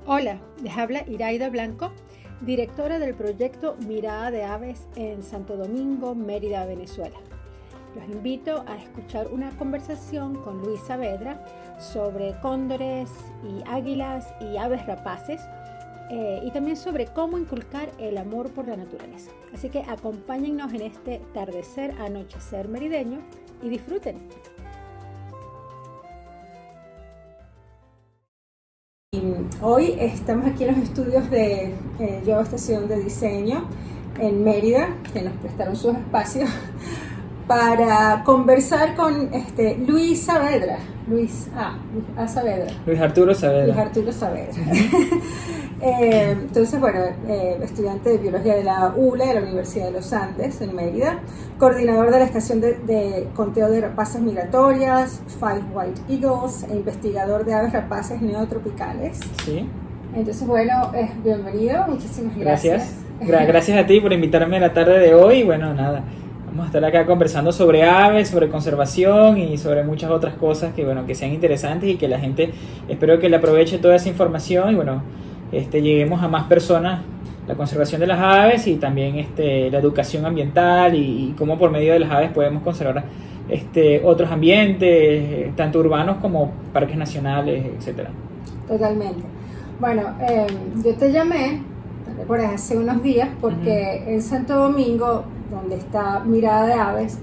Hola, les habla Iraida Blanco, directora del proyecto Mirada de Aves en Santo Domingo, Mérida, Venezuela. Los invito a escuchar una conversación con Luis Saavedra sobre cóndores y águilas y aves rapaces y también sobre cómo inculcar el amor por la naturaleza. Así que acompáñennos en este atardecer, anochecer merideño y disfruten. Hoy estamos aquí en los estudios de Yo Estación de Diseño en Mérida, que nos prestaron sus espacios para conversar con Luis Saavedra. Luis Saavedra. Luis Arturo Saavedra. Luis Arturo Saavedra. Entonces, bueno, estudiante de Biología de la ULA, de la Universidad de los Andes, en Mérida, coordinador de la estación de conteo de rapaces migratorias, Five White Eagles, e investigador de aves rapaces neotropicales. Sí. Entonces, bueno, bienvenido, muchísimas gracias. Gracias a ti por invitarme a la tarde de hoy. Bueno, nada, vamos a estar acá conversando sobre aves, sobre conservación y sobre muchas otras cosas que sean interesantes y que la gente, espero que le aproveche toda esa información y bueno, lleguemos a más personas la conservación de las aves y también la educación ambiental y cómo por medio de las aves podemos conservar otros ambientes, tanto urbanos como parques nacionales, etcétera. Totalmente. Bueno, yo te llamé, ¿te recuerdas? Hace unos días porque en Santo Domingo, donde está Mirada de Aves,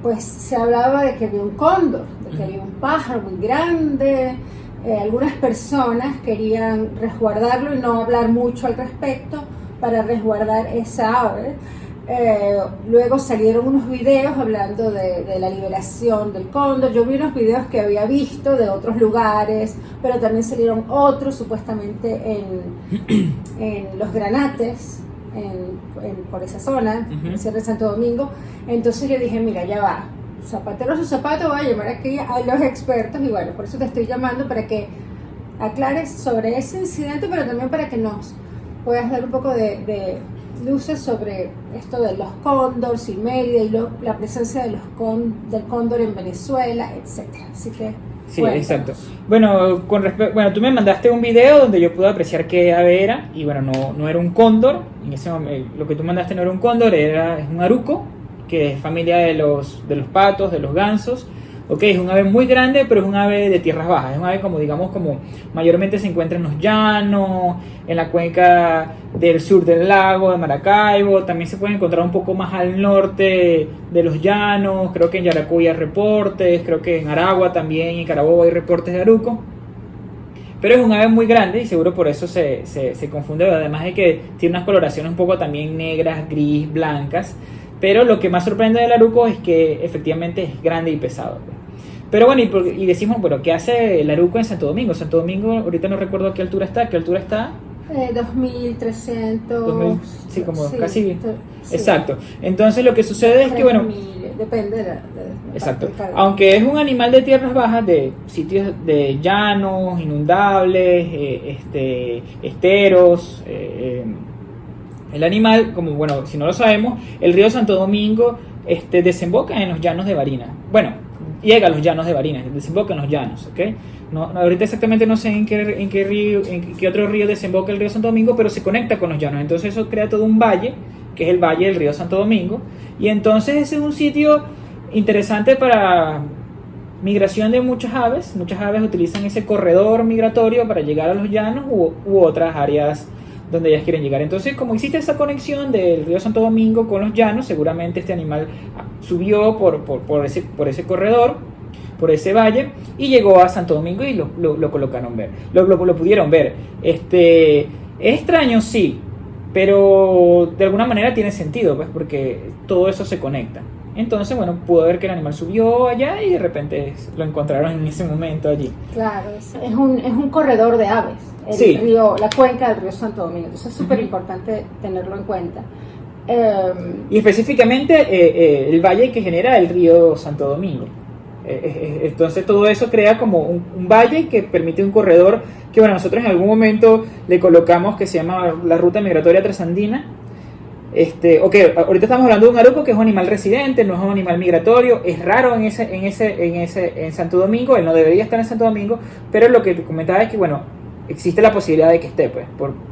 pues se hablaba de que había un cóndor, de que había un pájaro muy grande. Algunas personas querían resguardarlo y no hablar mucho al respecto para resguardar esa ave. Luego salieron unos videos hablando de la liberación del cóndor. Yo vi unos videos que había visto de otros lugares, pero también salieron otros supuestamente en Los Granates, por esa zona, en el cierre de Santo Domingo. Entonces yo dije, mira, ya va, zapatero a su zapato, voy a llamar aquí a los expertos y bueno, por eso te estoy llamando para que aclares sobre ese incidente, pero también para que nos puedas dar un poco de luces sobre esto de los cóndores y Mérida y la presencia del cóndor en Venezuela, etcétera. Así que sí, exacto. Bueno, tú me mandaste un video donde yo pude apreciar qué ave era y bueno, no era un cóndor. En ese momento, lo que tú mandaste no era un cóndor, es un aruco, que es familia de los patos, de los gansos. Okay, es un ave muy grande, pero es un ave de tierras bajas. Es un ave como mayormente se encuentra en los llanos, en la cuenca del sur del lago de Maracaibo. También se puede encontrar un poco más al norte de los llanos. Creo que en Yaracuy hay reportes, creo que en Aragua también y en Carabobo hay reportes de aruco. Pero es un ave muy grande y seguro por eso se confunde. Además de que tiene unas coloraciones un poco también negras, gris, blancas. Pero lo que más sorprende del aruco es que efectivamente es grande y pesado. Pero bueno, y decimos, bueno, ¿qué hace el aruco en Santo Domingo? Santo Domingo, ahorita no recuerdo a qué altura está. ¿Qué altura está? 2.300. Sí, como sí, casi. Sí. Exacto. Entonces lo que sucede es que, bueno. Depende de exacto. Aunque es un animal de tierras bajas, de sitios de llanos, inundables, esteros. El animal, como bueno, si no lo sabemos, el río Santo Domingo desemboca en los llanos de Barinas. Bueno, llega a los llanos de Barinas, desemboca en los llanos, ¿ok? No, ahorita exactamente no sé en qué otro río desemboca el río Santo Domingo, pero se conecta con los llanos. Entonces eso crea todo un valle, que es el valle del río Santo Domingo. Y entonces ese es un sitio interesante para migración de muchas aves. Muchas aves utilizan ese corredor migratorio para llegar a los llanos u otras áreas donde ellas quieren llegar. Entonces, como existe esa conexión del río Santo Domingo con los llanos, seguramente este animal subió por ese corredor, por ese valle, y llegó a Santo Domingo y lo colocaron ver. Lo pudieron ver. Es extraño, sí, pero de alguna manera tiene sentido, pues, porque todo eso se conecta. Entonces, bueno, pudo ver que el animal subió allá y de repente lo encontraron en ese momento allí. Claro, es un corredor de aves, la cuenca del río Santo Domingo. Entonces es súper importante tenerlo en cuenta. Y específicamente el valle que genera el río Santo Domingo. Entonces todo eso crea como un valle que permite un corredor que, bueno, nosotros en algún momento le colocamos que se llama la ruta migratoria transandina. Ahorita estamos hablando de un aruco que es un animal residente, no es un animal migratorio, es raro en Santo Domingo, él no debería estar en Santo Domingo, pero lo que te comentaba es que, bueno, existe la posibilidad de que esté, pues,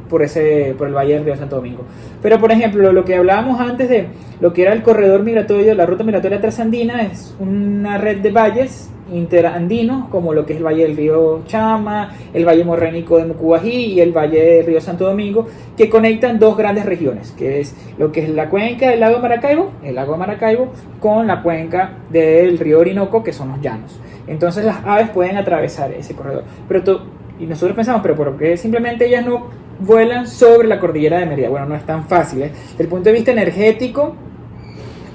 por el Valle del Río Santo Domingo. Pero, por ejemplo, lo que hablábamos antes de lo que era el corredor migratorio, la ruta migratoria transandina, es una red de valles interandinos, como lo que es el Valle del Río Chama, el Valle Morrénico de Mucubají y el Valle del Río Santo Domingo, que conectan dos grandes regiones, que es lo que es la cuenca del lago Maracaibo, el lago Maracaibo, con la cuenca del río Orinoco, que son los llanos. Entonces las aves pueden atravesar ese corredor. Y nosotros pensamos, pero ¿por qué simplemente ellas no vuelan sobre la cordillera de Mérida? Bueno, no es tan fácil, ¿eh? Desde el punto de vista energético,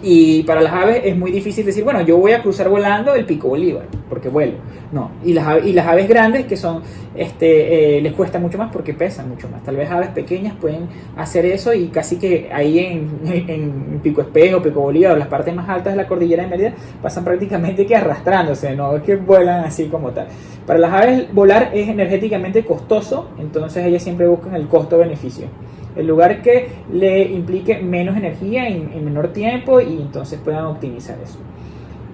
y para las aves es muy difícil decir, bueno, yo voy a cruzar volando el Pico Bolívar, porque vuelo. No, y las aves grandes, que son, les cuesta mucho más porque pesan mucho más. Tal vez aves pequeñas pueden hacer eso y casi que ahí en Pico Espejo, Pico Bolívar, o las partes más altas de la cordillera de Mérida, pasan prácticamente que arrastrándose, no es que vuelan así como tal. Para las aves volar es energéticamente costoso, entonces ellas siempre buscan el costo-beneficio. El lugar que le implique menos energía en menor tiempo y entonces puedan optimizar eso.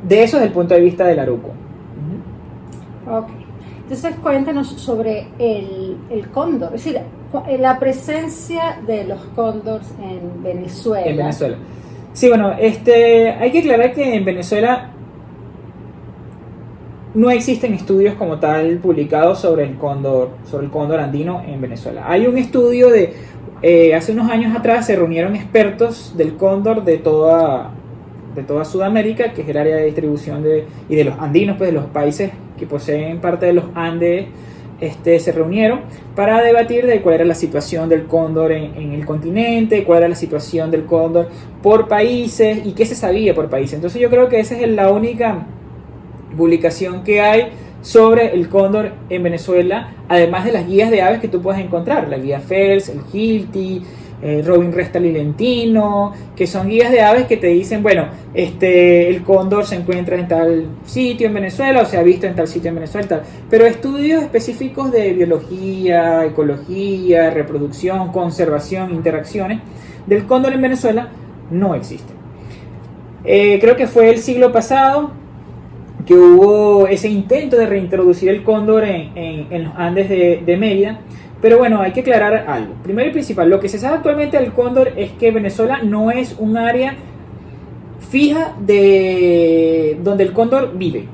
De eso desde el punto de vista del aruco. Ok. Entonces cuéntanos sobre el cóndor, es decir, la presencia de los cóndores en Venezuela. En Venezuela. Sí, bueno, hay que aclarar que en Venezuela no existen estudios como tal publicados sobre el cóndor andino en Venezuela. Hay un estudio hace unos años atrás se reunieron expertos del cóndor de toda Sudamérica, que es el área de distribución y de los andinos, pues de los países que poseen parte de los Andes, se reunieron para debatir de cuál era la situación del cóndor en el continente, cuál era la situación del cóndor por países y qué se sabía por países. Entonces yo creo que esa es la única publicación que hay sobre el cóndor en Venezuela, además de las guías de aves que tú puedes encontrar, la guía Fels, el Hilti, Robin Resta Lilentino, que son guías de aves que te dicen, bueno, el cóndor se encuentra en tal sitio en Venezuela o se ha visto en tal sitio en Venezuela, tal. Pero estudios específicos de biología, ecología, reproducción, conservación, interacciones del cóndor en Venezuela no existen. Creo que fue el siglo pasado que hubo ese intento de reintroducir el cóndor en los Andes de Mérida, pero bueno, hay que aclarar algo. Primero y principal, lo que se sabe actualmente del cóndor es que Venezuela no es un área fija de donde el cóndor vive,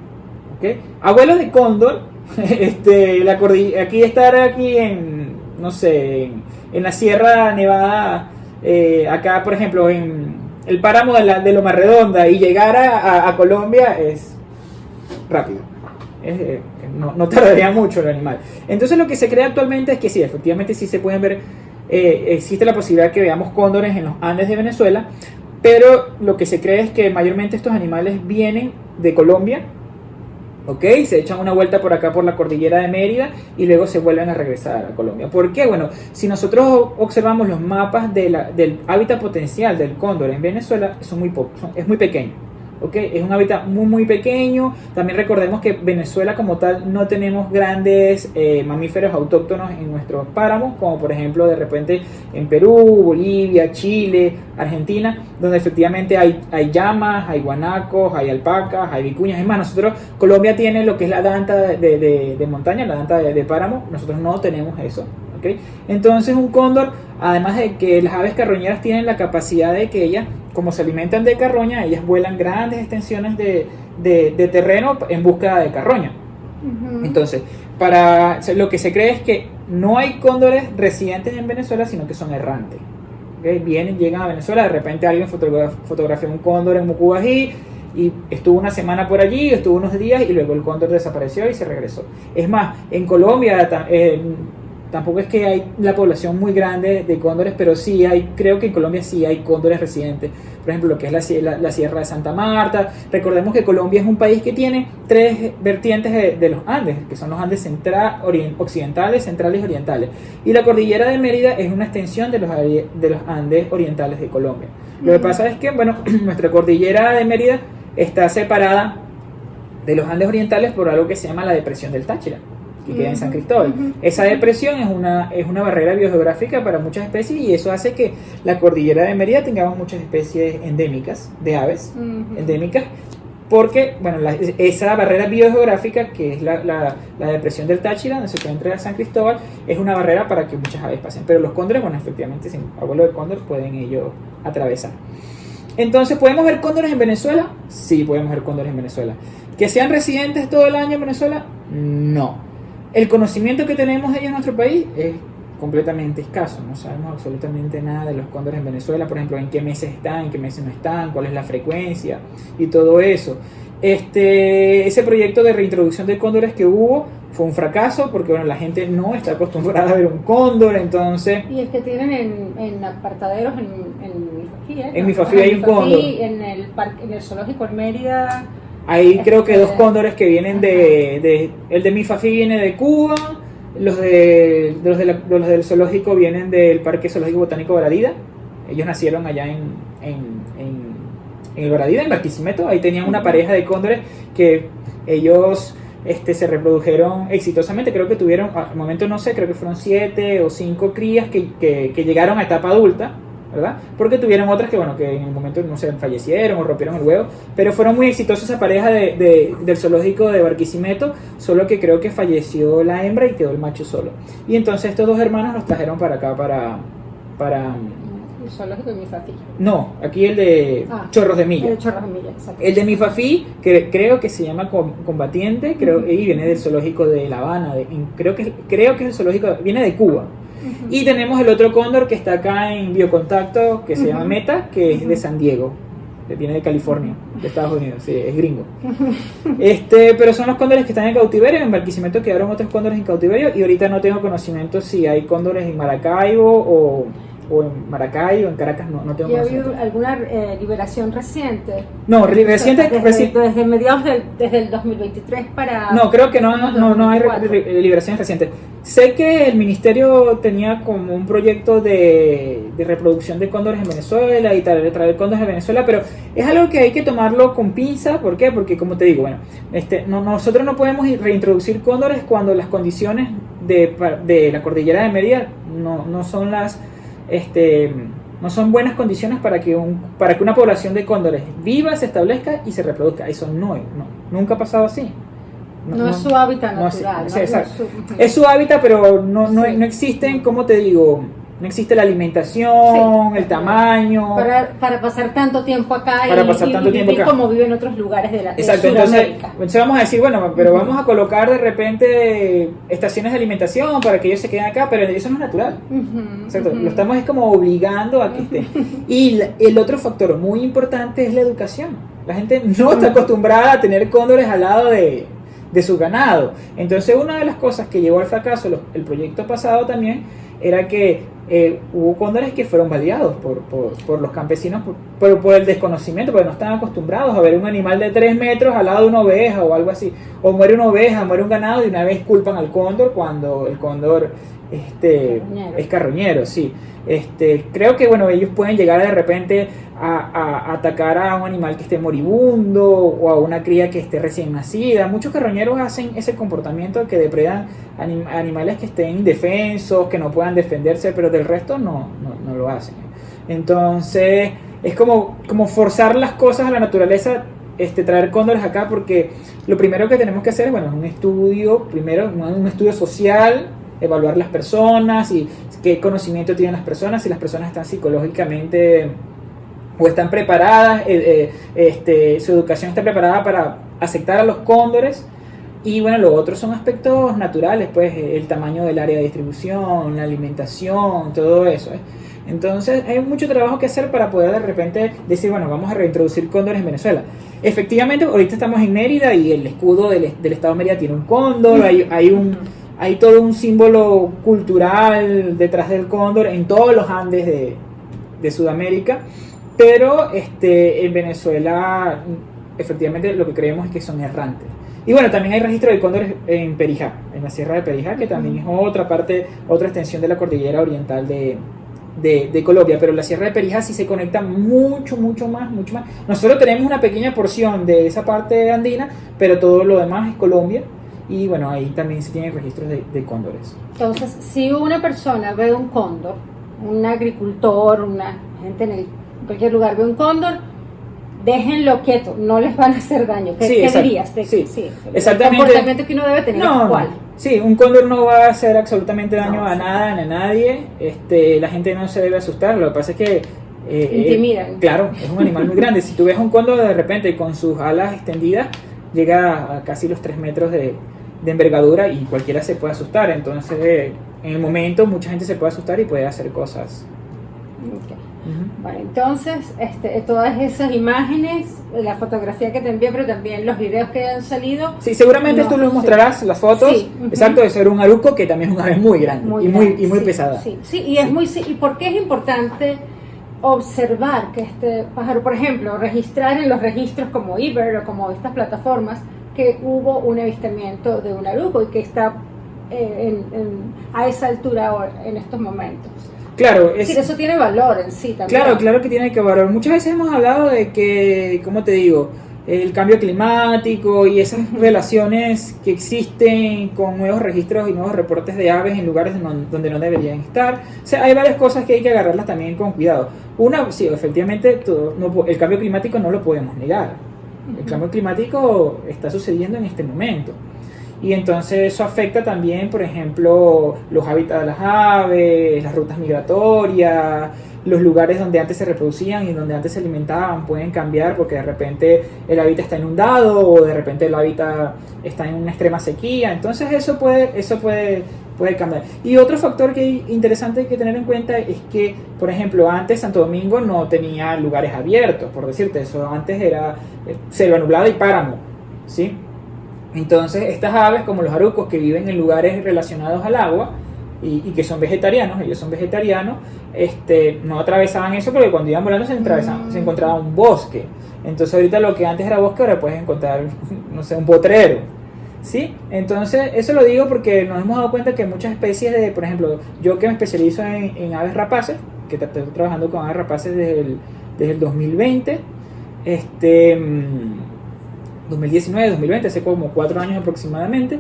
¿okay? Abuelos de cóndor, aquí en, no sé, en la Sierra Nevada, acá por ejemplo en el páramo de Loma Redonda, y llegar a Colombia es rápido, no tardaría mucho el animal. Entonces lo que se cree actualmente es que sí, efectivamente sí se pueden ver, existe la posibilidad de que veamos cóndores en los Andes de Venezuela, pero lo que se cree es que mayormente estos animales vienen de Colombia, ¿ok? Se echan una vuelta por acá por la cordillera de Mérida y luego se vuelven a regresar a Colombia. ¿Por qué? Bueno, si nosotros observamos los mapas del hábitat potencial del cóndor en Venezuela, es muy pequeño. Okay, es un hábitat muy pequeño. También recordemos que Venezuela como tal no tenemos grandes mamíferos autóctonos en nuestros páramos, como por ejemplo de repente en Perú, Bolivia, Chile, Argentina, donde efectivamente hay llamas, hay guanacos, hay alpacas, hay vicuñas. Es más, Colombia tiene lo que es la danta de montaña, la danta de páramo. Nosotros no tenemos eso. ¿Okay? Entonces un cóndor, además de que las aves carroñeras tienen la capacidad de que ellas, como se alimentan de carroña, ellas vuelan grandes extensiones de terreno en busca de carroña. Uh-huh. Entonces, lo que se cree es que no hay cóndores residentes en Venezuela, sino que son errantes. ¿Okay? Llegan a Venezuela, de repente alguien fotografió un cóndor en Mucubají y estuvo una semana por allí, estuvo unos días y luego el cóndor desapareció y se regresó. Es más, en Colombia tampoco es que hay la población muy grande de cóndores, pero sí creo que en Colombia sí hay cóndores residentes. Por ejemplo, lo que es la Sierra de Santa Marta. Recordemos que Colombia es un país que tiene 3 vertientes de los Andes, que son los Andes occidentales, centrales y orientales. Y la cordillera de Mérida es una extensión de los Andes orientales de Colombia. Lo que pasa es que, bueno, nuestra cordillera de Mérida está separada de los Andes orientales por algo que se llama la depresión del Táchira, que queda en San Cristóbal. Esa depresión es una barrera biogeográfica para muchas especies, y eso hace que la cordillera de Mérida tengamos muchas especies endémicas de aves, endémicas, porque, bueno, esa barrera biogeográfica, que es la depresión del Táchira, donde se encuentra San Cristóbal, es una barrera para que muchas aves pasen. Pero los cóndores, bueno, efectivamente, sin abuelo de cóndor pueden ellos atravesar. Entonces, ¿podemos ver cóndores en Venezuela? Sí, podemos ver cóndores en Venezuela. ¿Que sean residentes todo el año en Venezuela? No. El conocimiento que tenemos de ellos en nuestro país es completamente escaso. No sabemos absolutamente nada de los cóndores en Venezuela, por ejemplo, en qué meses están, en qué meses no están, cuál es la frecuencia y todo eso. Ese proyecto de reintroducción de cóndores que hubo fue un fracaso porque, bueno, la gente no está acostumbrada a ver un cóndor, entonces... Y es que tienen en apartaderos en Mifafí, ¿eh? En Mifafí hay un cóndor. En el zoológico en Mérida. Hay creo que dos cóndores que vienen el de Mifafí viene de Cuba, los del zoológico vienen del Parque Zoológico Botánico Baradida. Ellos nacieron allá en el Baradida, en Barquisimeto. Ahí tenían una pareja de cóndores que ellos se reprodujeron exitosamente. Creo que tuvieron, al momento no sé, creo que fueron 7 o 5 crías que llegaron a etapa adulta, ¿verdad? Porque tuvieron otras que, bueno, que en el momento, no sé, fallecieron o rompieron el huevo, pero fueron muy exitosos esa pareja del zoológico de Barquisimeto, solo que creo que falleció la hembra y quedó el macho solo. Y entonces estos dos hermanos los trajeron para acá, para el zoológico de Mifafí. No, aquí el de Chorros de Milla. El de Chorros de Milla, exacto. El de Mifafí, que creo que se llama Combatiente, creo, y viene del zoológico de La Habana, creo que es el zoológico, viene de Cuba. Y tenemos el otro cóndor que está acá en Biocontacto, que se llama Meta, que es de San Diego, que viene de California, de Estados Unidos, sí, es gringo. Pero son los cóndores que están en cautiverio. En Barquisimeto quedaron otros cóndores en cautiverio y ahorita no tengo conocimiento si hay cóndores en Maracaibo o en Maracay o en Caracas, no tengo conocimiento. conocimiento. ¿Y ha habido alguna liberación reciente? No, reciente desde mediados desde el 2023 para... No, creo que no hay liberaciones recientes. Sé que el ministerio tenía como un proyecto de reproducción de cóndores en Venezuela y traer cóndores de Venezuela, pero es algo que hay que tomarlo con pinza. ¿Por qué? Porque, como te digo, bueno, nosotros no podemos reintroducir cóndores cuando las condiciones de la cordillera de Mérida no son las... no son buenas condiciones para que una población de cóndores viva, se establezca y se reproduzca. Eso nunca ha pasado así. No es su hábitat natural. Sí, exacto. Es su hábitat, pero no existen, ¿cómo te digo? No existe la alimentación, el tamaño. Para pasar tanto tiempo acá y vivir como viven en otros lugares de exacto, entonces vamos a decir, bueno, pero vamos a colocar de repente estaciones de alimentación para que ellos se queden acá, pero eso no es natural. Exacto, lo estamos como obligando a que estén. Y el otro factor muy importante es la educación. La gente no está acostumbrada a tener cóndores al lado de su ganado. Entonces, una de las cosas que llevó al fracaso el proyecto pasado también era que hubo cóndores que fueron baleados por los campesinos por el desconocimiento, porque no están acostumbrados a ver un animal de 3 metros al lado de una oveja o algo así. O muere una oveja, muere un ganado y una vez culpan al cóndor cuando el cóndor es carroñero, sí. Creo que, bueno, ellos pueden llegar de repente a atacar a un animal que esté moribundo o a una cría que esté recién nacida. Muchos carroñeros hacen ese comportamiento que depredan animales que estén indefensos, que no puedan defenderse, pero del resto no lo hacen. Entonces es como forzar las cosas a la naturaleza, traer cóndores acá, porque lo primero que tenemos que hacer, bueno, es un estudio social, evaluar las personas y qué conocimiento tienen las personas, si las personas están psicológicamente o están preparadas, su educación está preparada para aceptar a los cóndores. Y bueno, lo otro son aspectos naturales, pues el tamaño del área de distribución, la alimentación, todo eso. Entonces hay mucho trabajo que hacer para poder de repente decir, bueno, vamos a reintroducir cóndores en Venezuela. Efectivamente, ahorita estamos en Mérida y el escudo del estado de Mérida tiene un cóndor, hay todo un símbolo cultural detrás del cóndor en todos los Andes de Sudamérica, pero en Venezuela efectivamente lo que creemos es que son errantes. Y bueno, también hay registro de cóndores en Perijá, en la Sierra de Perijá, que también es otra extensión de la cordillera oriental de Colombia, pero la Sierra de Perijá sí se conecta mucho más. Nosotros tenemos una pequeña porción de esa parte andina, pero todo lo demás es Colombia. Y bueno, ahí también se tienen registros de cóndores. Entonces, si una persona ve un cóndor, un agricultor, una gente en cualquier lugar ve un cóndor, déjenlo quieto, no les van a hacer daño. ¿Qué, Sí, ¿qué exacto. dirías? Sí, el exactamente. comportamiento que uno debe tener No, es cuál. sí, un cóndor no va a hacer absolutamente daño No, a sí. nada, ni a nadie. La gente no se debe asustar. Lo que pasa es que Intimidan. claro, es un animal muy grande. Si tú ves un cóndor de repente con sus alas extendidas, llega a casi los 3 metros de envergadura y cualquiera se puede asustar. Entonces, en el momento, mucha gente se puede asustar y puede hacer cosas. Ok. Bueno, entonces, todas esas imágenes, la fotografía que te envié, pero también los videos que han salido. Sí, seguramente No, tú los sí. mostrarás, las fotos. Sí, Exacto, de ser un aruco que también es una ave muy grande y muy sí, pesada. Sí, sí, y es muy, ¿y por qué es importante observar que este pájaro, por ejemplo, registrar en los registros como eBird o como estas plataformas que hubo un avistamiento de un aruco y que está a esa altura ahora, en estos momentos? Claro, Es decir, eso tiene valor en sí también. Claro que tiene que valorar. Muchas veces hemos hablado de que, ¿cómo te digo? El cambio climático y esas relaciones que existen con nuevos registros y nuevos reportes de aves en lugares donde no deberían estar. O sea, hay varias cosas que hay que agarrarlas también con cuidado. Una, sí, efectivamente, el cambio climático no lo podemos negar. El cambio climático está sucediendo en este momento. Y entonces eso afecta también, por ejemplo, los hábitats de las aves, las rutas migratorias, los lugares donde antes se reproducían y donde antes se alimentaban pueden cambiar porque de repente el hábitat está inundado o de repente el hábitat está en una extrema sequía. Entonces eso puede cambiar. Y otro factor que es interesante que tener en cuenta es que, por ejemplo, antes Santo Domingo no tenía lugares abiertos, por decirte eso. Antes era selva nublada y páramo, ¿sí? Entonces estas aves como los arucos que viven en lugares relacionados al agua y que son vegetarianos, ellos son vegetarianos, no atravesaban eso porque cuando iban volando se encontraba un bosque. Entonces ahorita lo que antes era bosque ahora puedes encontrar, no sé, un potrero, ¿sí? Entonces eso lo digo porque nos hemos dado cuenta que muchas especies de, por ejemplo, yo que me especializo en aves rapaces, que estoy trabajando con aves rapaces desde el 2020, 2019, 2020, hace como 4 años aproximadamente,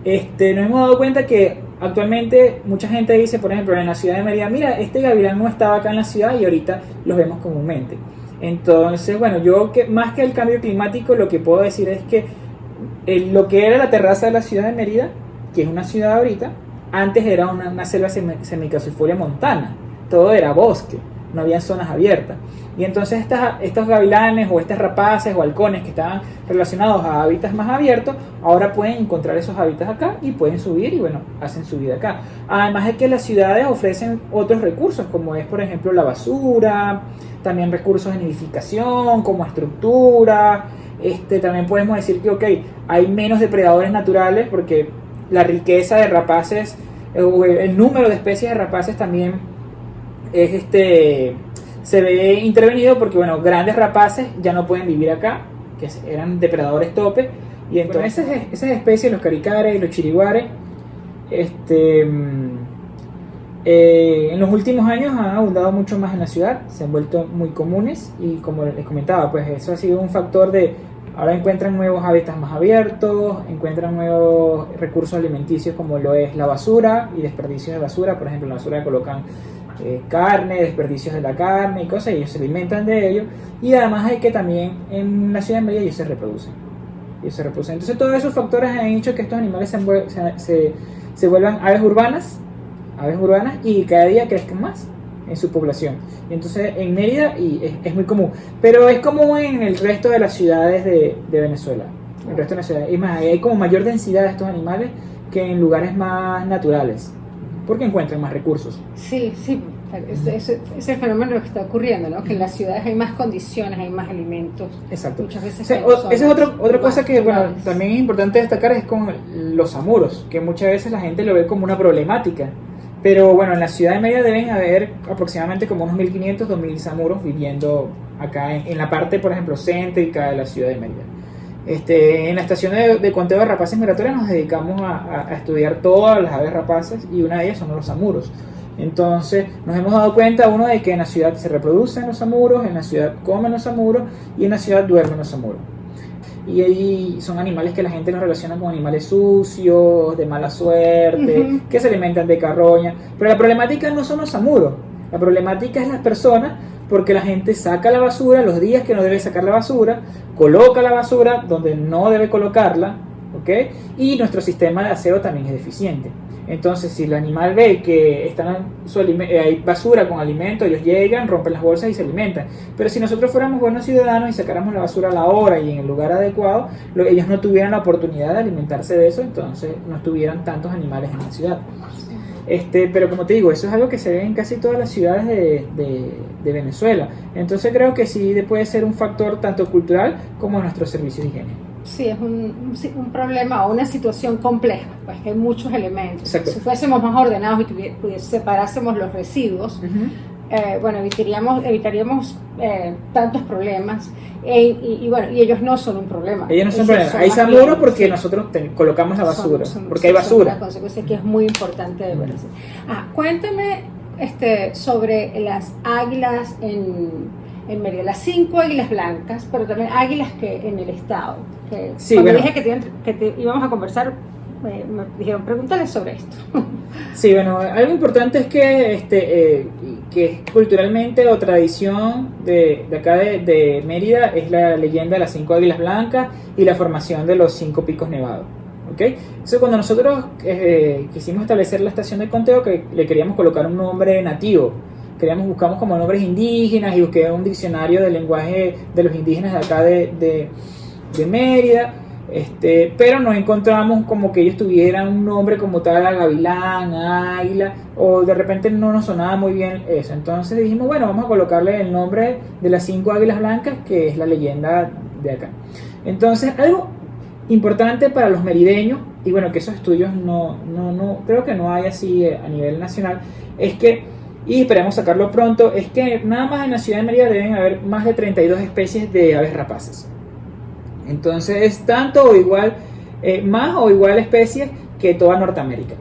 nos hemos dado cuenta que actualmente mucha gente dice, por ejemplo, en la ciudad de Mérida, mira, este gavilán no estaba acá en la ciudad y ahorita los vemos comúnmente. Entonces, bueno, más que el cambio climático, lo que puedo decir es que lo que era la terraza de la ciudad de Mérida, que es una ciudad ahorita, antes era una selva semicaducifolia montana, todo era bosque, no había zonas abiertas. Y entonces estos gavilanes o estos rapaces o halcones que estaban relacionados a hábitats más abiertos, ahora pueden encontrar esos hábitats acá y pueden subir y bueno, hacen su vida acá. Además de que las ciudades ofrecen otros recursos, como es por ejemplo la basura, también recursos en edificación, como estructura. También podemos decir que hay menos depredadores naturales porque la riqueza de rapaces, el número de especies de rapaces también es se ve intervenido porque bueno, grandes rapaces ya no pueden vivir acá, que eran depredadores tope, y entonces esas especies, los caricares y los chiriguares, en los últimos años han abundado mucho más en la ciudad, se han vuelto muy comunes y como les comentaba, pues eso ha sido un factor de ahora encuentran nuevos hábitats más abiertos, encuentran nuevos recursos alimenticios como lo es la basura y desperdicios de basura. Por ejemplo, en la basura colocan carne, desperdicios de la carne y cosas, y ellos se alimentan de ello. Y además hay que también en la ciudad de Mérida ellos se reproducen. Entonces todos esos factores han hecho que estos animales se vuelvan aves urbanas y cada día crezcan más en su población. Y entonces en Mérida es muy común, pero es común en el resto de las ciudades de Venezuela. El resto de las ciudades, y más, hay como mayor densidad de estos animales que en lugares más naturales, porque encuentran más recursos. Sí, es el fenómeno que está ocurriendo, ¿no? Que en las ciudades hay más condiciones, hay más alimentos. Exacto. Muchas veces Esa es otra cosa que bueno, también es importante destacar, es con los zamuros, que muchas veces la gente lo ve como una problemática. Pero bueno, en la ciudad de Mérida deben haber aproximadamente como unos 1.500, 2.000 zamuros viviendo acá en la parte, por ejemplo, céntrica de la ciudad de Mérida. En la estación de conteo de rapaces migratorias nos dedicamos a estudiar todas las aves rapaces y una de ellas son los zamuros. Entonces nos hemos dado cuenta, uno, de que en la ciudad se reproducen los zamuros, en la ciudad comen los zamuros y en la ciudad duermen los zamuros. Y ahí son animales que la gente los relaciona con animales sucios, de mala suerte, que se alimentan de carroña. Pero la problemática no son los zamuros, la problemática es las personas, porque la gente saca la basura los días que no debe sacar la basura, coloca la basura donde no debe colocarla, ¿ok? Y nuestro sistema de aseo también es deficiente. Entonces, si el animal ve que hay basura con alimento, ellos llegan, rompen las bolsas y se alimentan. Pero si nosotros fuéramos buenos ciudadanos y sacáramos la basura a la hora y en el lugar adecuado, ellos no tuvieran la oportunidad de alimentarse de eso, entonces no estuvieran tantos animales en la ciudad. Pero como te digo, eso es algo que se ve en casi todas las ciudades de Venezuela. Entonces creo que sí puede ser un factor tanto cultural como de nuestros servicios de higiene. Sí, es un problema o una situación compleja, pues que hay muchos elementos. Exacto. Si fuésemos más ordenados y separásemos los residuos, bueno, evitaríamos tantos problemas. Y ellos no son un problema. Ellos no son un problema. Hay samuros porque nosotros colocamos la basura, porque hay basura. Una consecuencia que es muy importante de verse. Cuéntame sobre las águilas en Mérida, las 5 águilas blancas, pero también águilas que en el estado. Sí, cuando bueno, dije que te íbamos a conversar, me dijeron, pregúntale sobre esto. Sí, bueno, algo importante es que culturalmente o tradición de acá de Mérida es la leyenda de las 5 águilas blancas y la formación de los 5 picos nevados. ¿Okay? Entonces, cuando nosotros quisimos establecer la estación de conteo, que le queríamos colocar un nombre nativo, buscamos como nombres indígenas y busqué un diccionario del lenguaje de los indígenas de acá de Mérida, pero no encontramos como que ellos tuvieran un nombre como tal, gavilán, águila, o de repente no nos sonaba muy bien eso. Entonces dijimos, bueno, vamos a colocarle el nombre de las 5 águilas blancas, que es la leyenda de acá. Entonces, algo importante para los merideños, y bueno, que esos estudios no creo que no hay así a nivel nacional, es que, y esperamos sacarlo pronto, es que nada más en la ciudad de Mérida deben haber más de 32 especies de aves rapaces. Entonces es tanto o igual, más o igual especies que toda Norteamérica.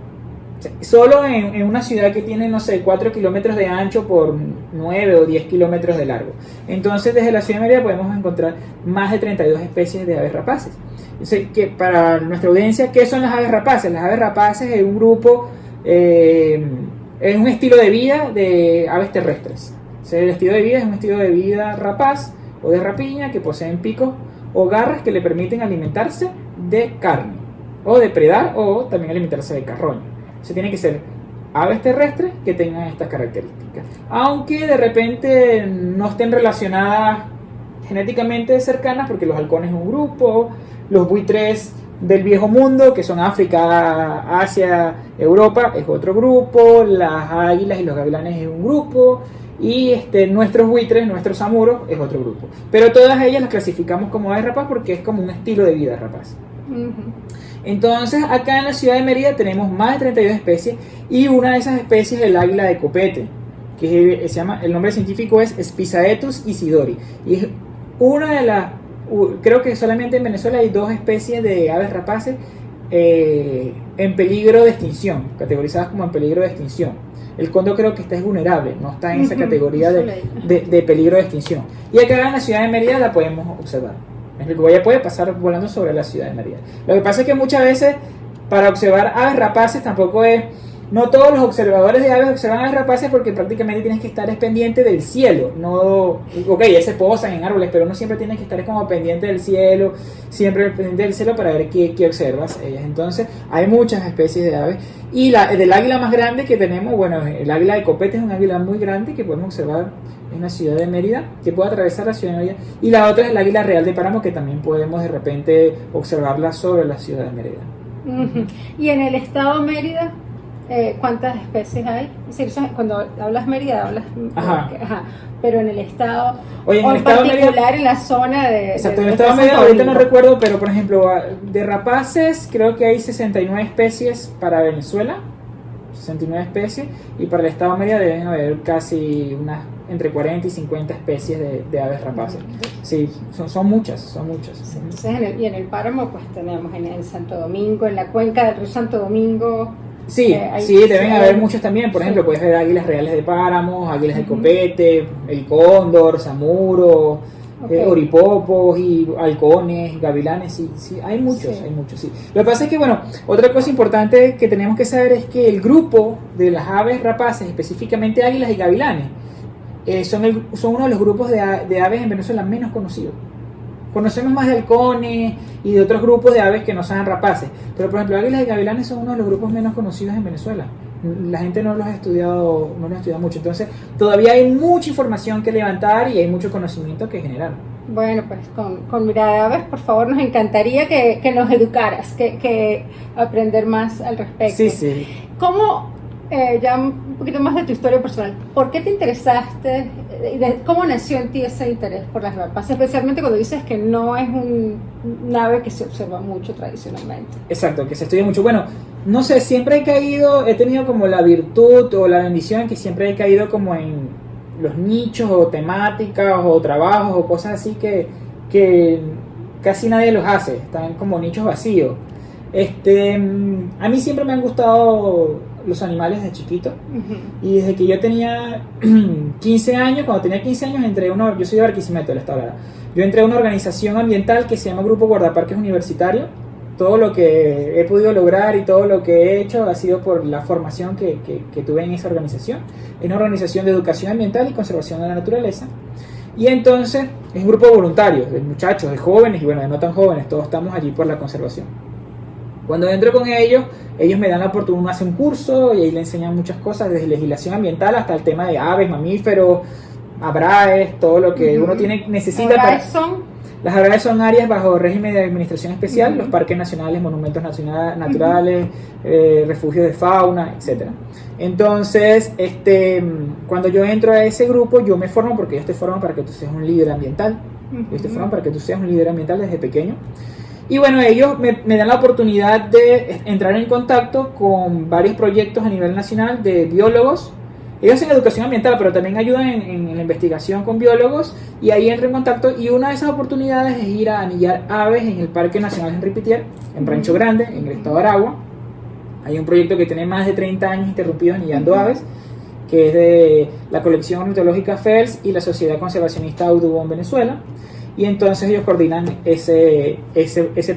O sea, solo en una ciudad que tiene, no sé, 4 kilómetros de ancho por 9 o 10 kilómetros de largo. Entonces desde la ciudad de Mérida podemos encontrar más de 32 especies de aves rapaces. Entonces, que para nuestra audiencia, ¿qué son las aves rapaces? Las aves rapaces es un grupo, es un estilo de vida de aves terrestres. O sea, el estilo de vida es un estilo de vida rapaz o de rapiña que poseen picos o garras que le permiten alimentarse de carne o depredar o también alimentarse de carroña. O sea, tiene que ser aves terrestres que tengan estas características, aunque de repente no estén relacionadas genéticamente cercanas, porque los halcones es un grupo, los buitres del viejo mundo, que son África, Asia, Europa, es otro grupo, las águilas y los gavilanes es un grupo, y nuestros buitres, nuestros samuros, es otro grupo. Pero todas ellas las clasificamos como aves rapaz porque es como un estilo de vida rapaz. Entonces, acá en la ciudad de Mérida tenemos más de 32 especies, y una de esas especies es el águila de copete, que se llama, el nombre científico es Spizaetus isidori, y es una de las, creo que solamente en Venezuela hay 2 especies de aves rapaces en peligro de extinción, categorizadas como en peligro de extinción. El cóndor creo que es vulnerable, no está en esa categoría de peligro de extinción. Y acá en la ciudad de Mérida la podemos observar. Ella puede pasar volando sobre la ciudad de Mérida. Lo que pasa es que muchas veces para observar aves rapaces tampoco es... No todos los observadores de aves observan aves rapaces porque prácticamente tienes que estar pendiente del cielo. No, ok, ya se posan en árboles, pero no siempre tienes que estar como pendiente del cielo, siempre pendiente del cielo para ver qué observas ellas. Entonces, hay muchas especies de aves. Y del águila más grande que tenemos, bueno, el águila de copete es un águila muy grande que podemos observar en la ciudad de Mérida, que puede atravesar la ciudad de Mérida. Y la otra es el águila real de Páramo, que también podemos de repente observarla sobre la ciudad de Mérida. Y en el estado de Mérida, ¿cuántas especies hay? Es decir, cuando hablas Mérida, hablas... pero en el estado, oye, en o el en estado particular Mérida, en la zona de... Exacto, en el estado de Mérida ahorita no recuerdo, pero por ejemplo, de rapaces creo que hay 69 especies para Venezuela, 69 especies, y para el estado de Mérida deben haber casi entre 40 y 50 especies de aves rapaces. Sí, son muchas. Entonces, en el páramo pues tenemos en Santo Domingo, en la cuenca del río Santo Domingo. Sí, deben haber muchos también. Por ejemplo, puedes ver águilas reales de páramo, águilas de copete, el cóndor, samuro, oripopos y halcones, gavilanes. Sí, hay muchos. Sí. Lo que pasa es que, bueno, otra cosa importante que tenemos que saber es que el grupo de las aves rapaces, específicamente águilas y gavilanes, son uno de los grupos de aves en Venezuela menos conocidos. Conocemos más de halcones y de otros grupos de aves que no sean rapaces, pero por ejemplo águilas y gavilanes son uno de los grupos menos conocidos en Venezuela. La gente no los ha estudiado mucho, entonces todavía hay mucha información que levantar y hay mucho conocimiento que generar. Bueno, pues con Mirada de Aves, por favor, nos encantaría que nos educaras, que aprender más al respecto. Sí. ¿Cómo, ya un poquito más de tu historia personal, por qué te interesaste, cómo nació en ti ese interés por las rapaces, especialmente cuando dices que no es un ave que se observa mucho tradicionalmente? Exacto, que se estudia mucho. Bueno, no sé, siempre he tenido como la virtud o la bendición que siempre he caído como en los nichos o temáticas o trabajos o cosas así que casi nadie los hace, están como nichos vacíos. A mí siempre me han gustado los animales de chiquito. Uh-huh. Y desde que yo tenía 15 años, cuando tenía 15 años yo soy de Barquisimeto, del estado Lara. Yo entré a una organización ambiental que se llama Grupo Guardaparques Universitario. Todo lo que he podido lograr y todo lo que he hecho ha sido por la formación que tuve en esa organización. Es una organización de educación ambiental y conservación de la naturaleza. Y entonces es un grupo de voluntarios, de muchachos, de jóvenes y bueno, de no tan jóvenes, todos estamos allí por la conservación. Cuando entro con ellos me dan la oportunidad, hacen un curso y ahí le enseñan muchas cosas, desde legislación ambiental hasta el tema de aves, mamíferos, ABRAES, todo lo que uno necesita. Las ABRAES son áreas bajo régimen de administración especial, los parques nacionales, monumentos naturales, refugios de fauna, etc. Entonces, cuando yo entro a ese grupo, yo me formo porque ellos te forman para que tú seas un líder ambiental. Ellos te forman para que tú seas un líder ambiental desde pequeño. Y bueno, ellos me dan la oportunidad de entrar en contacto con varios proyectos a nivel nacional de biólogos. Ellos hacen educación ambiental, pero también ayudan en la investigación con biólogos y ahí entro en contacto y una de esas oportunidades es ir a anillar aves en el Parque Nacional Henri Pittier, en Rancho Grande, en el estado de Aragua. Hay un proyecto que tiene más de 30 años interrumpidos anillando aves, que es de la colección ornitológica Fels y la Sociedad Conservacionista Audubon Venezuela, y entonces ellos coordinan ese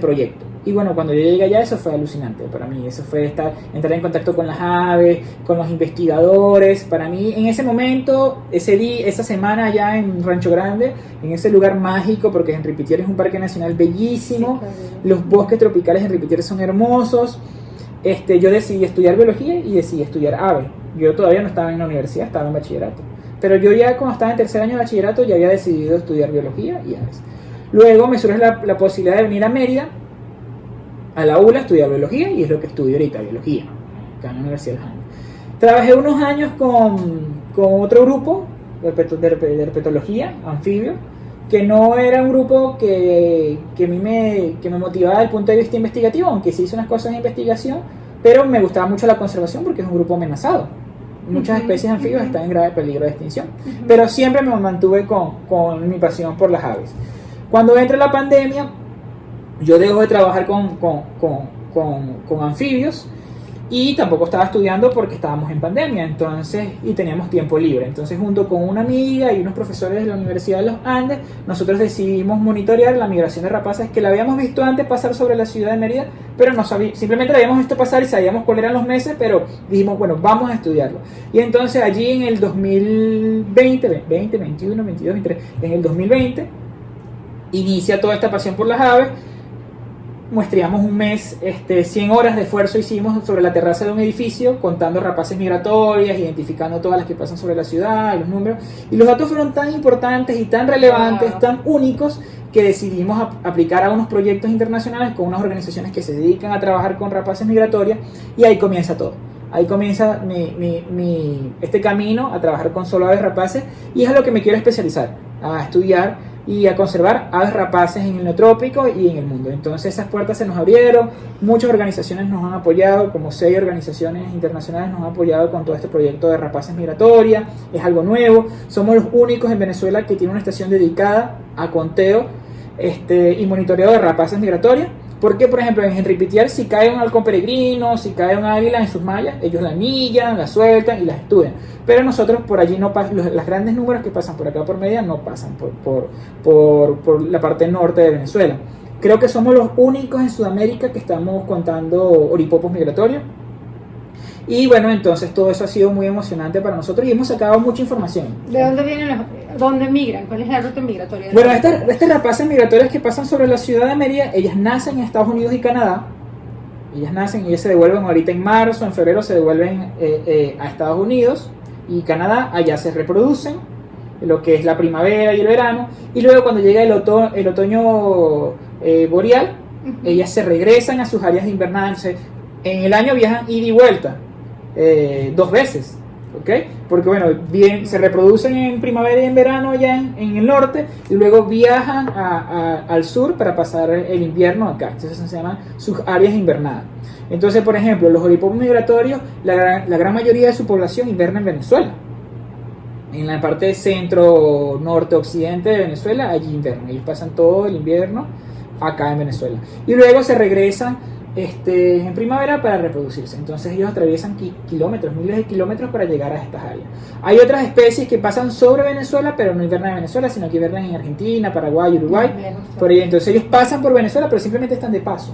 proyecto. Y bueno, cuando yo llegué allá, eso fue alucinante para mí. Eso fue entrar en contacto con las aves, con los investigadores. Para mí, en ese momento, esa semana allá en Rancho Grande, en ese lugar mágico, porque Henri Pittier es un parque nacional bellísimo, los bosques tropicales de Henri Pittier son hermosos. Yo decidí estudiar biología y decidí estudiar aves. Yo todavía no estaba en la universidad, estaba en bachillerato. Pero yo ya, cuando estaba en tercer año de bachillerato, ya había decidido estudiar biología y aves. Luego me surge la posibilidad de venir a Mérida, a la ULA, a estudiar biología, y es lo que estudio ahorita, biología, acá en la Universidad de Los Andes. Trabajé unos años con otro grupo de herpetología, anfibio, que no era un grupo que a mí me motivaba desde el punto de vista investigativo, aunque sí hice unas cosas de investigación, pero me gustaba mucho la conservación porque es un grupo amenazado. Muchas especies de anfibios están en grave peligro de extinción, pero siempre me mantuve con mi pasión por las aves. Cuando entra la pandemia, yo dejo de trabajar con anfibios y tampoco estaba estudiando porque estábamos en pandemia, entonces, y teníamos tiempo libre. Entonces, junto con una amiga y unos profesores de la Universidad de los Andes, nosotros decidimos monitorear la migración de rapaces que la habíamos visto antes pasar sobre la ciudad de Mérida, pero no simplemente la habíamos visto pasar y sabíamos cuáles eran los meses, pero dijimos, bueno, vamos a estudiarlo. Y entonces allí en el 2020, 21, 22, 23, en el 2020, inicia toda esta pasión por las aves. Muestreamos un mes, 100 horas de esfuerzo hicimos sobre la terraza de un edificio, contando rapaces migratorias, identificando todas las que pasan sobre la ciudad, los números, y los datos fueron tan importantes y tan relevantes, tan únicos, que decidimos aplicar a unos proyectos internacionales con unas organizaciones que se dedican a trabajar con rapaces migratorias, y ahí comienza todo. Ahí comienza este camino a trabajar con solo aves rapaces, y es a lo que me quiero especializar, a estudiar y a conservar aves rapaces en el neotrópico y en el mundo. Entonces esas puertas se nos abrieron, muchas organizaciones nos han apoyado, como 6 organizaciones internacionales nos han apoyado con todo este proyecto de rapaces migratorias, es algo nuevo, somos los únicos en Venezuela que tiene una estación dedicada a conteo y monitoreo de rapaces migratorias, porque por ejemplo en Henri Pittier, si cae un halcón peregrino, si cae un águila en sus mallas, ellos la anillan, la sueltan y la estudian, pero nosotros por allí no pasan, los grandes números que pasan por acá por Mérida no pasan por la parte norte de Venezuela. Creo que somos los únicos en Sudamérica que estamos contando oripopos migratorios, Y bueno, entonces todo eso ha sido muy emocionante para nosotros y hemos sacado mucha información. ¿De dónde vienen dónde migran? ¿Cuál es la ruta migratoria? Bueno, estas rapaces migratorias que pasan sobre la ciudad de Mérida, ellas nacen en Estados Unidos y Canadá. Ellas nacen y ellas se devuelven ahorita en marzo, en febrero se devuelven a Estados Unidos y Canadá. Allá se reproducen, lo que es la primavera y el verano. Y luego cuando llega el otoño boreal, ellas se regresan a sus áreas de invernada. Entonces, en el año viajan ida y vuelta 2 veces, ¿ok? Porque bueno, se reproducen en primavera y en verano allá en el norte y luego viajan al sur para pasar el invierno acá. Entonces se llaman sus áreas invernadas. Entonces, por ejemplo, los oripopos migratorios, la gran mayoría de su población inverna en Venezuela. En la parte centro, norte, occidente de Venezuela, allí invernan. Ellos pasan todo el invierno acá en Venezuela. Y luego se regresan en primavera para reproducirse. Entonces ellos atraviesan kilómetros, miles de kilómetros para llegar a estas áreas. Hay otras especies que pasan sobre Venezuela, pero no invernan en Venezuela, sino que invernan en Argentina, Paraguay, Uruguay, por ahí. Entonces ellos pasan por Venezuela, pero simplemente están de paso.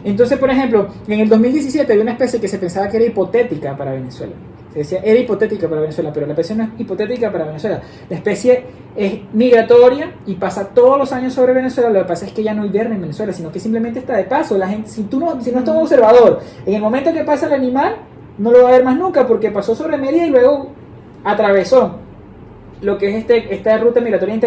Entonces, por ejemplo, en el 2017 había una especie que se pensaba que era hipotética para Venezuela. Se decía, era hipotética para Venezuela, pero la especie no es hipotética para Venezuela. La especie es migratoria y pasa todos los años sobre Venezuela. Lo que pasa es que ya no inverna en Venezuela, sino que simplemente está de paso. La gente, si no estás un observador, en el momento que pasa el animal, no lo va a ver más nunca porque pasó sobre Mérida y luego atravesó lo que es esta ruta migratoria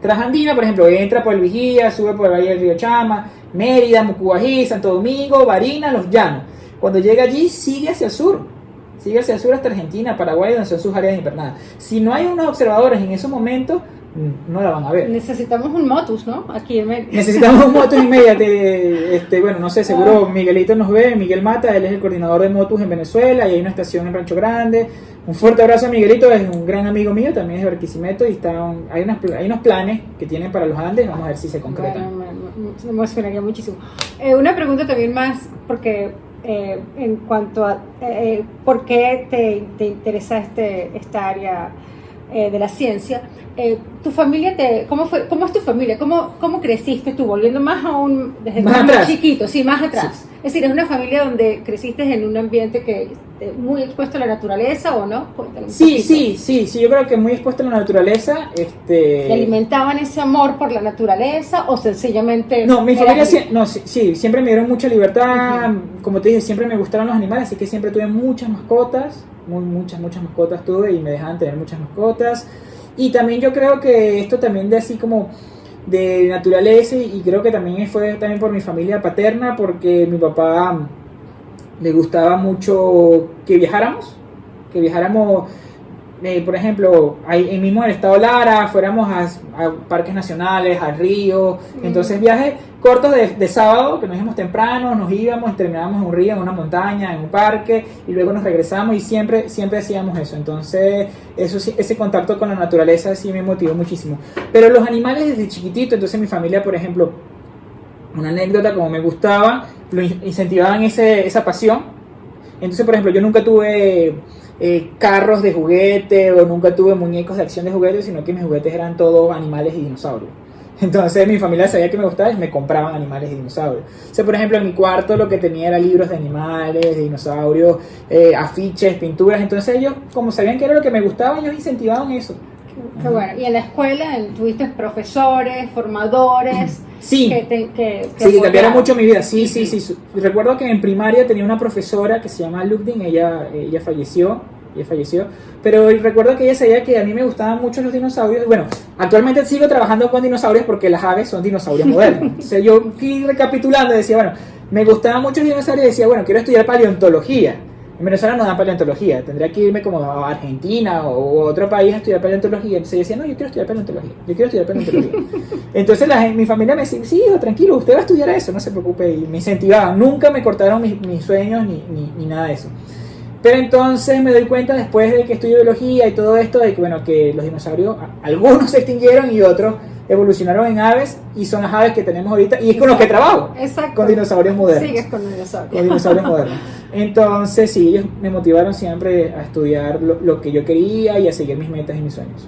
transandina. Por ejemplo, entra por el Vigía, sube por el Valle del Río Chama, Mérida, Mucubají, Santo Domingo, Barinas, Los Llanos. Cuando llega allí, sigue hacia el sur hasta Argentina, Paraguay, donde son sus áreas invernadas. Si no hay unos observadores en esos momentos, no la van a ver. Necesitamos un motus, ¿no? Aquí en Necesitamos un motus inmediato. Bueno, no sé, seguro Miguelito nos ve, Miguel Mata, él es el coordinador de motus en Venezuela y hay una estación en Rancho Grande. Un fuerte abrazo a Miguelito, es un gran amigo mío, también es de Barquisimeto y hay unos planes que tienen para los Andes, vamos a ver si se concretan. Bueno, me emocionaría muchísimo. Una pregunta también más, porque en cuanto a por qué te interesa esta área de la ciencia, tu familia ¿cómo es tu familia? ¿Cómo creciste tú? Volviendo más aún desde más chiquito, sí, más atrás. Sí. Es decir, ¿es una familia donde creciste en un ambiente que muy expuesto a la naturaleza o no? Sí, yo creo que muy expuesto a la naturaleza. ¿Te alimentaban ese amor por la naturaleza o sencillamente? No, mi familia siempre me dieron mucha libertad. Como te dije, siempre me gustaron los animales, así que siempre tuve muchas mascotas, muchas mascotas tuve y me dejaban tener muchas mascotas. Y también yo creo que esto también de así como de naturaleza y creo que también fue también por mi familia paterna, porque mi papá le gustaba mucho que viajáramos, por ejemplo, ahí mismo en el estado Lara, fuéramos a parques nacionales, al río. Entonces viajes cortos de sábado, que nos íbamos temprano, nos íbamos, terminábamos en un río, en una montaña, en un parque, y luego nos regresamos y siempre hacíamos eso. Entonces ese contacto con la naturaleza sí me motivó muchísimo. Pero los animales desde chiquitito, entonces mi familia, por ejemplo, una anécdota, como me gustaba, lo incentivaban esa pasión. Entonces, por ejemplo, yo nunca tuve carros de juguete o nunca tuve muñecos de acción de juguete, sino que mis juguetes eran todos animales y dinosaurios. Entonces mi familia sabía que me gustaba y me compraban animales y dinosaurios. O sea, por ejemplo, en mi cuarto lo que tenía era libros de animales, de dinosaurios, afiches, pinturas. Entonces ellos, como sabían que era lo que me gustaba, ellos incentivaban eso. Qué bueno. ¿Y en la escuela tuviste profesores, formadores? Sí, que cambiaron mucho mi vida. Sí. Recuerdo que en primaria tenía una profesora que se llama Lugdin, ella falleció, pero recuerdo que ella sabía que a mí me gustaban mucho los dinosaurios. Bueno, actualmente sigo trabajando con dinosaurios porque las aves son dinosaurios modernos. Entonces yo fui recapitulando y decía, bueno, me gustaban mucho los dinosaurios y decía, bueno, quiero estudiar paleontología. En Venezuela no dan paleontología, tendría que irme como a Argentina o a otro país a estudiar paleontología. Entonces yo decía, no, yo quiero estudiar paleontología. Entonces mi familia me decía, sí, hijo, tranquilo, usted va a estudiar eso, no se preocupe. Y me incentivaban, nunca me cortaron mis sueños ni nada de eso. Pero entonces me doy cuenta después de que estudio biología y todo esto, de que, bueno, que los dinosaurios, algunos se extinguieron y otros evolucionaron en aves y son las aves que tenemos ahorita y es con los que trabajo. Exacto. Con dinosaurios modernos. Sigues con dinosaurios. Con dinosaurios modernos. Entonces sí, ellos me motivaron siempre a estudiar lo que yo quería y a seguir mis metas y mis sueños.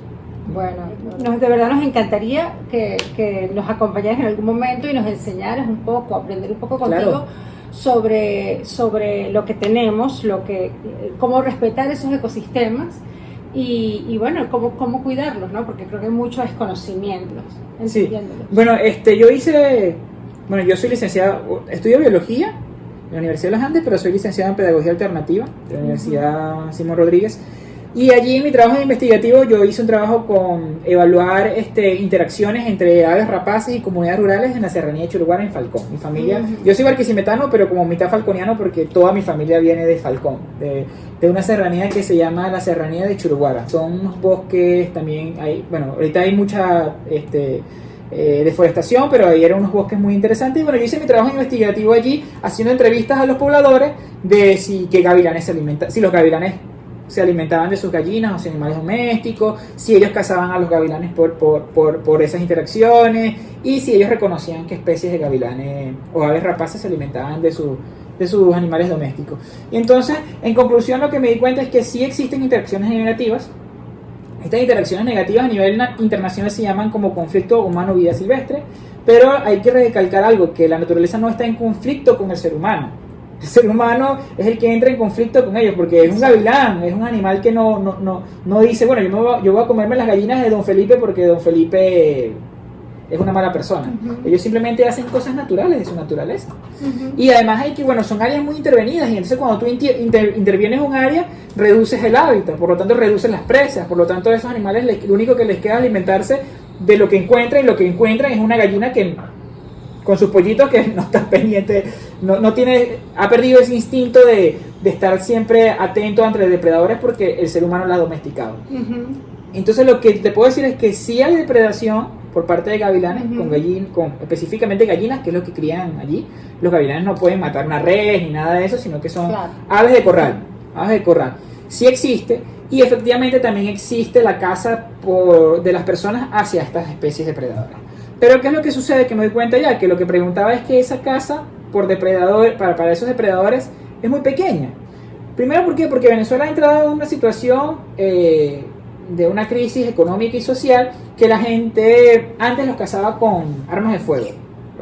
Bueno, de verdad nos encantaría que nos acompañaras en algún momento y nos enseñaras un poco, aprender un poco contigo. Claro. sobre lo que tenemos, cómo respetar esos ecosistemas y bueno, cómo cuidarlos, ¿no? Porque creo que mucho es conocimientos, entendiéndolos. Sí. Bueno, yo soy licenciado, estudio biología en la Universidad de los Andes, pero soy licenciado en pedagogía alternativa de la Universidad Simón Rodríguez. Y allí en mi trabajo investigativo yo hice un trabajo con evaluar interacciones entre aves rapaces y comunidades rurales en la serranía de Churguara, en Falcón. Mi familia, yo soy barquisimetano, pero como mitad falconiano porque toda mi familia viene de Falcón, de una serranía que se llama la serranía de Churguara. Son unos bosques también, ahorita hay mucha deforestación, pero ahí eran unos bosques muy interesantes. Y bueno, yo hice mi trabajo investigativo allí haciendo entrevistas a los pobladores de si los gavilanes se alimentaban de sus gallinas o sus animales domésticos, si ellos cazaban a los gavilanes por esas interacciones y si ellos reconocían qué especies de gavilanes o aves rapaces se alimentaban de sus animales domésticos. Y entonces, en conclusión, lo que me di cuenta es que sí existen interacciones negativas. Estas interacciones negativas a nivel internacional se llaman como conflicto humano-vida silvestre, pero hay que recalcar algo, que la naturaleza no está en conflicto con el ser humano. El ser humano es el que entra en conflicto con ellos, porque es un gavilán, es un animal que no dice, bueno, yo voy a comerme las gallinas de Don Felipe porque Don Felipe es una mala persona. Ellos simplemente hacen cosas naturales de su naturaleza. Y además son áreas muy intervenidas, y entonces cuando tú intervienes un área, reduces el hábitat, por lo tanto reduces las presas, por lo tanto a esos animales lo único que les queda es alimentarse de lo que encuentran, y lo que encuentran es una gallina que con sus pollitos que no está pendiente, ha perdido ese instinto de estar siempre atento ante depredadores porque el ser humano la ha domesticado. Entonces lo que te puedo decir es que sí hay depredación por parte de gavilanes, con específicamente gallinas, que es lo que crían allí. Los gavilanes no pueden matar una res ni nada de eso, sino que son aves de corral. Sí existe, y efectivamente también existe la caza de las personas hacia estas especies depredadoras. Pero ¿qué es lo que sucede? Que me doy cuenta ya que lo que preguntaba es que esa caza por depredadores, para esos depredadores, es muy pequeña. Primero, ¿por qué? Porque Venezuela ha entrado en una situación de una crisis económica y social, que la gente antes los cazaba con armas de fuego,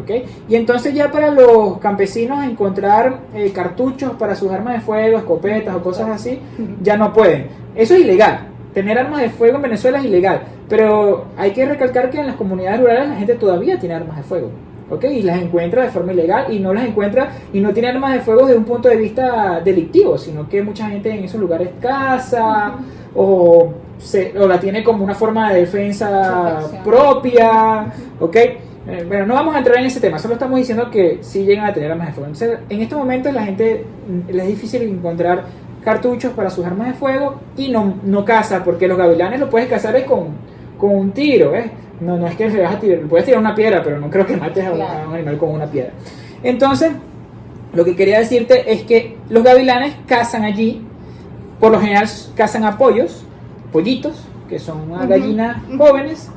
¿okay? Y entonces ya para los campesinos encontrar cartuchos para sus armas de fuego, escopetas o cosas así, ya no pueden. Eso es ilegal. Tener armas de fuego en Venezuela es ilegal, pero hay que recalcar que en las comunidades rurales la gente todavía tiene armas de fuego, ¿ok? Y las encuentra de forma ilegal, y no las encuentra y no tiene armas de fuego desde un punto de vista delictivo, sino que mucha gente en esos lugares caza o la tiene como una forma de defensa propia, ¿ok? Bueno, no vamos a entrar en ese tema, solo estamos diciendo que sí llegan a tener armas de fuego. Entonces, en estos momentos la gente les es difícil encontrar cartuchos para sus armas de fuego y no caza, porque los gavilanes lo puedes cazar con un tiro, no es que se vas a tirar, puedes tirar una piedra, pero no creo que mates a un animal con una piedra. Entonces, lo que quería decirte es que los gavilanes cazan allí, por lo general cazan a pollitos, que son unas gallinas jóvenes,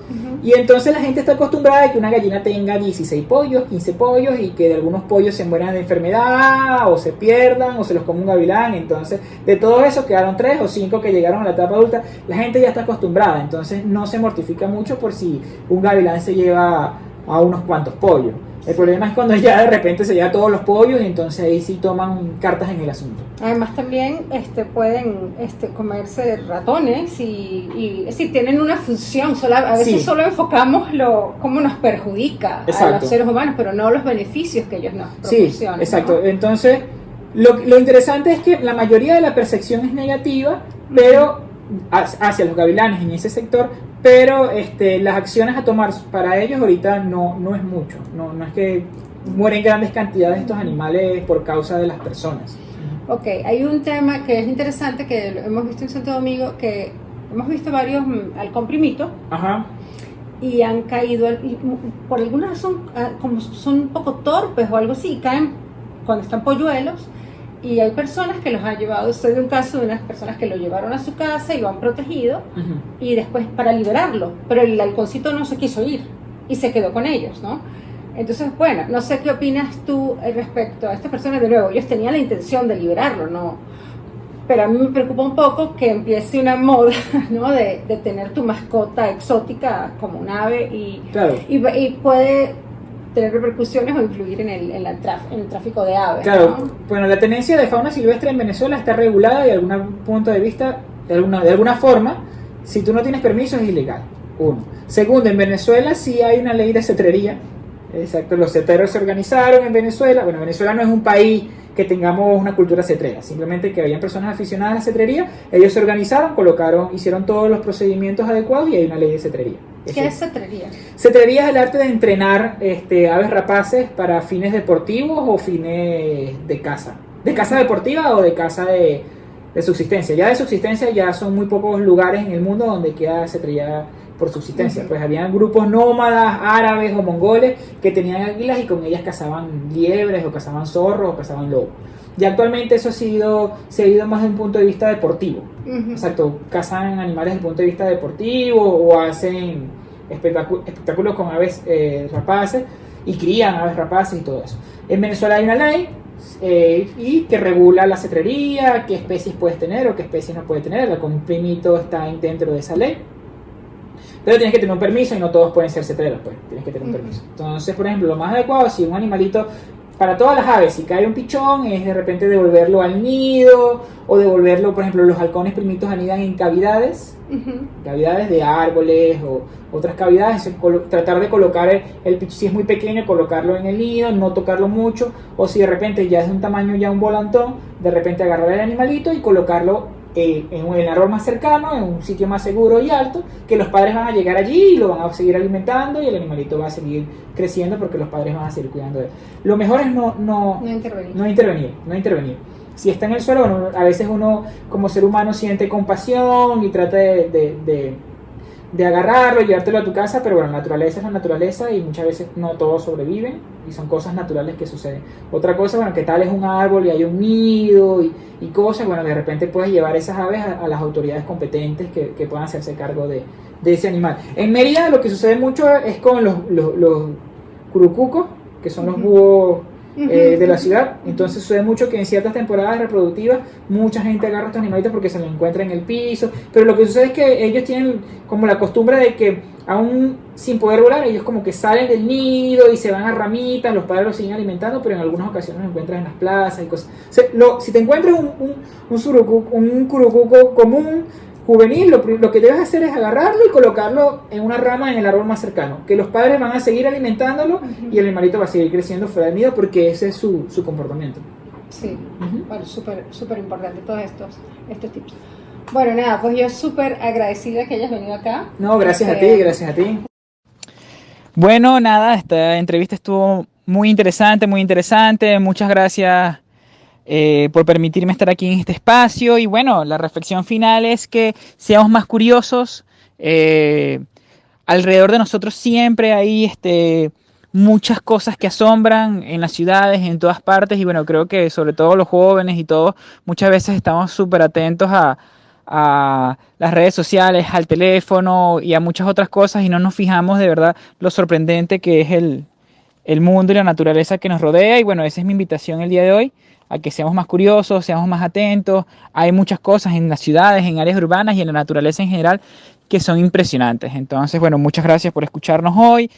y entonces la gente está acostumbrada a que una gallina tenga 16 pollos, 15 pollos, y que de algunos pollos se mueran de enfermedad, o se pierdan, o se los come un gavilán. Entonces, de todo eso quedaron 3 o 5 que llegaron a la etapa adulta. La gente ya está acostumbrada, entonces no se mortifica mucho por si un gavilán se lleva a unos cuantos pollos. El problema es cuando ya de repente se lleva todos los pollos, y entonces ahí sí toman cartas en el asunto. Además también pueden comerse ratones y si tienen una función, a veces solo enfocamos cómo nos perjudica a los seres humanos, pero no los beneficios que ellos nos proporcionan. Sí, exacto. ¿No? Entonces, lo interesante es que la mayoría de la percepción es negativa, pero hacia los gavilanes en ese sector, pero las acciones a tomar para ellos ahorita no es mucho, no es que mueren grandes cantidades de estos animales por causa de las personas. Ok, hay un tema que es interesante que hemos visto en Santo Domingo, que hemos visto varios halcón primito. Y han caído, por alguna razón, como son un poco torpes o algo así, caen cuando están polluelos. Y hay personas que los han llevado, estoy de un caso de unas personas que lo llevaron a su casa y lo han protegido, y después para liberarlo, pero el halconcito no se quiso ir y se quedó con ellos, ¿no? Entonces, bueno, no sé qué opinas tú respecto a estas personas. De nuevo, ellos tenían la intención de liberarlo, ¿no? Pero a mí me preocupa un poco que empiece una moda, ¿no? De tener tu mascota exótica como un ave y puede tener repercusiones o influir en el tráfico de aves. Claro, ¿no? bueno, la tenencia de fauna silvestre en Venezuela está regulada de algún punto de vista, de alguna forma. Si tú no tienes permiso es ilegal, uno. Segundo, en Venezuela sí hay una ley de cetrería. Exacto, los cetreros se organizaron en Venezuela. Bueno, Venezuela no es un país que tengamos una cultura cetrera, simplemente que habían personas aficionadas a la cetrería, ellos se organizaron, hicieron todos los procedimientos adecuados y hay una ley de cetrería. ¿Qué es cetrería? Cetrería es el arte de entrenar aves rapaces para fines deportivos o fines de caza deportiva o de caza de subsistencia. Ya de subsistencia ya son muy pocos lugares en el mundo donde queda cetrería por subsistencia. Pues habían grupos nómadas, árabes o mongoles que tenían águilas y con ellas cazaban liebres o cazaban zorros o cazaban lobos. Y actualmente eso se ha ido más desde un punto de vista deportivo. Exacto, cazan animales desde el punto de vista deportivo o hacen espectáculos con aves rapaces y crían aves rapaces y todo eso. En Venezuela hay una ley y que regula la cetrería, qué especies puedes tener o qué especies no puedes tener. El comprimito está dentro de esa ley. Pero tienes que tener un permiso y no todos pueden ser cetreros, pues tienes que tener un permiso. Entonces, por ejemplo, lo más adecuado, si un animalito, para todas las aves, si cae un pichón, es de repente devolverlo al nido o devolverlo, por ejemplo, los halcones primitos anidan en cavidades, cavidades de árboles o otras cavidades, tratar de colocar el pichón, si es muy pequeño, colocarlo en el nido, no tocarlo mucho, o si de repente ya es de un tamaño ya un volantón, de repente agarrar el animalito y colocarlo en el árbol más cercano, en un sitio más seguro y alto, que los padres van a llegar allí y lo van a seguir alimentando y el animalito va a seguir creciendo porque los padres van a seguir cuidando de él. Lo mejor es no intervenir. Si está en el suelo, bueno, a veces uno como ser humano siente compasión y trata de agarrarlo y llevártelo a tu casa, pero bueno, la naturaleza es la naturaleza y muchas veces no todos sobreviven y son cosas naturales que suceden. Otra cosa, bueno, que tal es un árbol y hay un nido y cosas, bueno, de repente puedes llevar esas aves a las autoridades competentes que puedan hacerse cargo de ese animal. En Mérida lo que sucede mucho es con los curucucos, que son los búhos de la ciudad. Entonces sucede mucho que en ciertas temporadas reproductivas mucha gente agarra a estos animalitos porque se los encuentra en el piso, pero lo que sucede es que ellos tienen como la costumbre de que aún sin poder volar ellos como que salen del nido y se van a ramitas, los padres los siguen alimentando, pero en algunas ocasiones los encuentras en las plazas y cosas. O sea, si te encuentras un curucuco común juvenil, lo que debes hacer es agarrarlo y colocarlo en una rama en el árbol más cercano, que los padres van a seguir alimentándolo y el animalito va a seguir creciendo fuera del nido porque ese es su comportamiento. Sí, bueno, súper importante todos estos tips. Bueno, nada, pues yo súper agradecida que hayas venido acá. No, gracias a ti. Bueno, nada, esta entrevista estuvo muy interesante. Muchas gracias por permitirme estar aquí en este espacio. Y bueno, la reflexión final es que seamos más curiosos. Alrededor de nosotros siempre hay muchas cosas que asombran en las ciudades, en todas partes. Y bueno, creo que sobre todo los jóvenes y todos, muchas veces estamos súper atentos a las redes sociales, al teléfono y a muchas otras cosas y no nos fijamos de verdad lo sorprendente que es el mundo y la naturaleza que nos rodea. Y bueno, esa es mi invitación el día de hoy, a que seamos más curiosos, seamos más atentos. Hay muchas cosas en las ciudades, en áreas urbanas y en la naturaleza en general que son impresionantes. Entonces, bueno, muchas gracias por escucharnos hoy.